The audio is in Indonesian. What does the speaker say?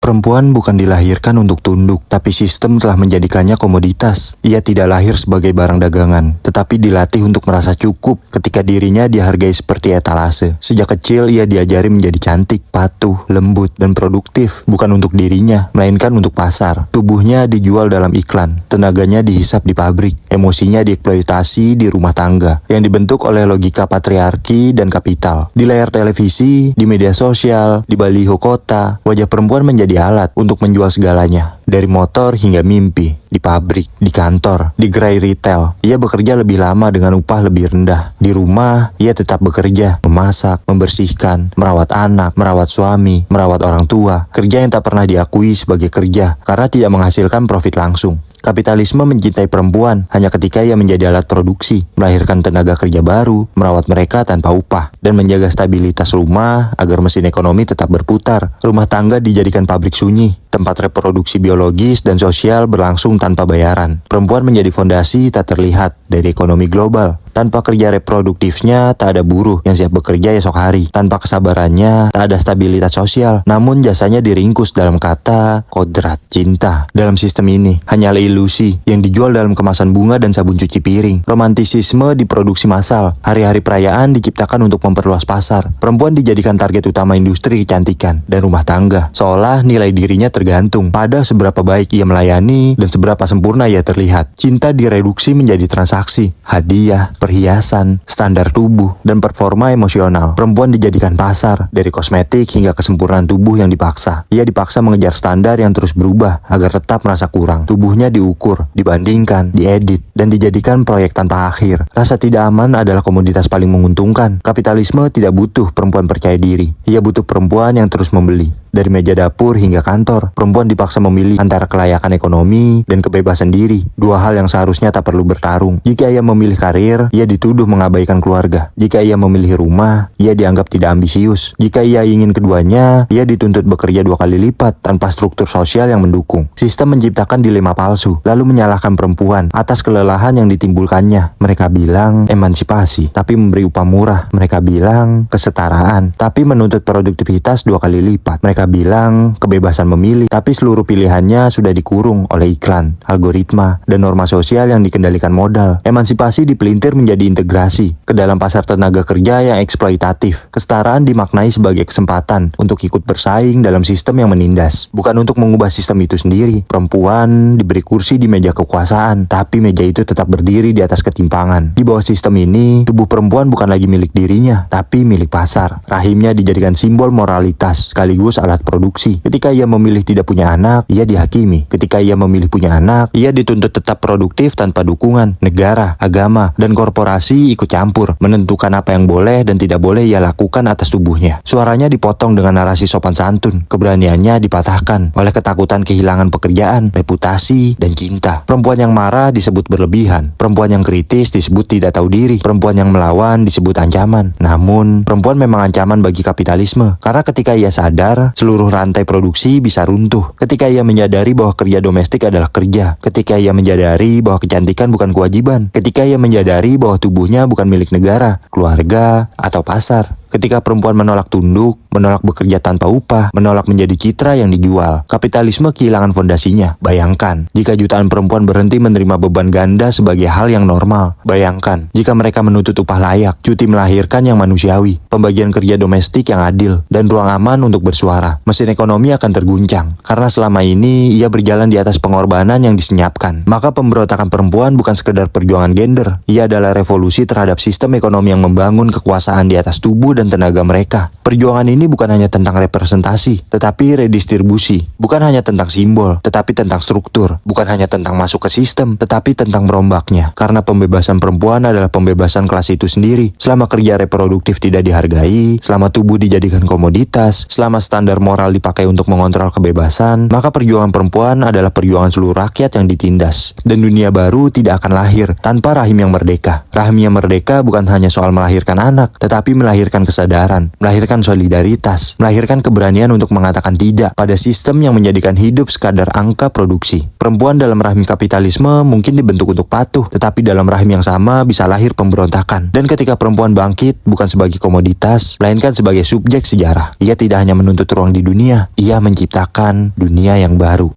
Perempuan bukan dilahirkan untuk tunduk, tapi sistem telah menjadikannya komoditas. Ia tidak lahir sebagai barang dagangan, tetapi dilatih untuk merasa cukup ketika dirinya dihargai seperti etalase. Sejak kecil ia diajari menjadi cantik, patuh, lembut, dan produktif, bukan untuk dirinya, melainkan untuk pasar. Tubuhnya dijual dalam iklan, tenaganya dihisap di pabrik, emosinya dieksploitasi di rumah tangga, yang dibentuk oleh logika patriarki dan kapital. Di layar televisi, di media sosial, di baliho kota, wajah perempuan menjadi alat untuk menjual segalanya, dari motor hingga mimpi. Di pabrik, di kantor, di gerai retail, ia bekerja lebih lama dengan upah lebih rendah. Di rumah, ia tetap bekerja, memasak, membersihkan, merawat anak, merawat suami, merawat orang tua. Kerja yang tak pernah diakui sebagai kerja karena tidak menghasilkan profit langsung. Kapitalisme mencintai perempuan hanya ketika ia menjadi alat produksi, melahirkan tenaga kerja baru, merawat mereka tanpa upah, dan menjaga stabilitas rumah agar mesin ekonomi tetap berputar. Rumah tangga dijadikan pabrik sunyi, tempat reproduksi biologis dan sosial berlangsung tanpa bayaran. Perempuan menjadi fondasi tak terlihat dari ekonomi global. Tanpa kerja reproduktifnya, tak ada buruh yang siap bekerja esok hari. Tanpa kesabarannya, tak ada stabilitas sosial. Namun jasanya diringkus dalam kata kodrat, cinta. Dalam sistem ini, hanyalah ilusi yang dijual dalam kemasan bunga dan sabun cuci piring. Romantisisme diproduksi massal. Hari-hari perayaan diciptakan untuk memperluas pasar. Perempuan dijadikan target utama industri kecantikan dan rumah tangga. Seolah nilai dirinya tergantung pada seberapa baik ia melayani dan seberapa sempurna ia terlihat. Cinta direduksi menjadi transaksi, hadiah, perhiasan, standar tubuh, dan performa emosional. Perempuan dijadikan pasar, dari kosmetik hingga kesempurnaan tubuh yang dipaksa. Ia dipaksa mengejar standar yang terus berubah agar tetap merasa kurang. Tubuhnya diukur, dibandingkan, diedit, dan dijadikan proyek tanpa akhir. Rasa tidak aman adalah komoditas paling menguntungkan. Kapitalisme tidak butuh perempuan percaya diri. Ia butuh perempuan yang terus membeli. Dari meja dapur hingga kantor, perempuan dipaksa memilih antara kelayakan ekonomi dan kebebasan diri. Dua hal yang seharusnya tak perlu bertarung. Jika ia memilih karir, ia dituduh mengabaikan keluarga. Jika ia memilih rumah, ia dianggap tidak ambisius. Jika ia ingin keduanya, ia dituntut bekerja 2 kali lipat tanpa struktur sosial yang mendukung. Sistem menciptakan dilema palsu, lalu menyalahkan perempuan atas kelelahan yang ditimbulkannya. Mereka bilang emansipasi, tapi memberi upah murah. Mereka bilang kesetaraan, tapi menuntut produktivitas 2 kali lipat. Mereka bilang kebebasan memilih, tapi seluruh pilihannya sudah dikurung oleh iklan, algoritma, dan norma sosial yang dikendalikan modal. Emansipasi dipelintir menjadi integrasi ke dalam pasar tenaga kerja yang eksploitatif. Kesetaraan dimaknai sebagai kesempatan untuk ikut bersaing dalam sistem yang menindas, bukan untuk mengubah sistem itu sendiri. Perempuan diberi kursi di meja kekuasaan, tapi meja itu tetap berdiri di atas ketimpangan. Di bawah sistem ini, tubuh perempuan bukan lagi milik dirinya, tapi milik pasar. Rahimnya dijadikan simbol moralitas, sekaligus alat produksi. Ketika ia memilih tidak punya anak, ia dihakimi. Ketika ia memilih punya anak, ia dituntut tetap produktif tanpa dukungan. Negara, agama, dan korporasi ikut campur, menentukan apa yang boleh dan tidak boleh ia lakukan atas tubuhnya. Suaranya dipotong dengan narasi sopan santun. Keberaniannya dipatahkan oleh ketakutan kehilangan pekerjaan, reputasi, dan cinta. Perempuan yang marah disebut berlebihan. Perempuan yang kritis disebut tidak tahu diri. Perempuan yang melawan disebut ancaman. Namun, perempuan memang ancaman bagi kapitalisme. Karena ketika ia sadar, seluruh rantai produksi bisa runtuh. Ketika ia menyadari bahwa kerja domestik adalah kerja. Ketika ia menyadari bahwa kecantikan bukan kewajiban. Ketika ia menyadari bahwa tubuhnya bukan milik negara, keluarga, atau pasar. Ketika perempuan menolak tunduk, menolak bekerja tanpa upah, menolak menjadi citra yang dijual, kapitalisme kehilangan fondasinya. Bayangkan, jika jutaan perempuan berhenti menerima beban ganda sebagai hal yang normal. Bayangkan, jika mereka menuntut upah layak, cuti melahirkan yang manusiawi, pembagian kerja domestik yang adil, dan ruang aman untuk bersuara. Mesin ekonomi akan terguncang, karena selama ini ia berjalan di atas pengorbanan yang disenyapkan. Maka pemberontakan perempuan bukan sekedar perjuangan gender, ia adalah revolusi terhadap sistem ekonomi yang membangun kekuasaan di atas tubuh dan tenaga mereka. Perjuangan ini bukan hanya tentang representasi, tetapi redistribusi. Bukan hanya tentang simbol, tetapi tentang struktur. Bukan hanya tentang masuk ke sistem, tetapi tentang merombaknya. Karena pembebasan perempuan adalah pembebasan kelas itu sendiri. Selama kerja reproduktif tidak dihargai, selama tubuh dijadikan komoditas, selama standar moral dipakai untuk mengontrol kebebasan, maka perjuangan perempuan adalah perjuangan seluruh rakyat yang ditindas. Dan dunia baru tidak akan lahir tanpa rahim yang merdeka. Rahim yang merdeka bukan hanya soal melahirkan anak, tetapi melahirkan kesadaran, melahirkan solidaritas, melahirkan keberanian untuk mengatakan tidak pada sistem yang menjadikan hidup sekadar angka produksi. Perempuan dalam rahim kapitalisme mungkin dibentuk untuk patuh, tetapi dalam rahim yang sama bisa lahir pemberontakan. Dan ketika perempuan bangkit bukan sebagai komoditas, melainkan sebagai subjek sejarah, ia tidak hanya menuntut ruang di dunia, ia menciptakan dunia yang baru.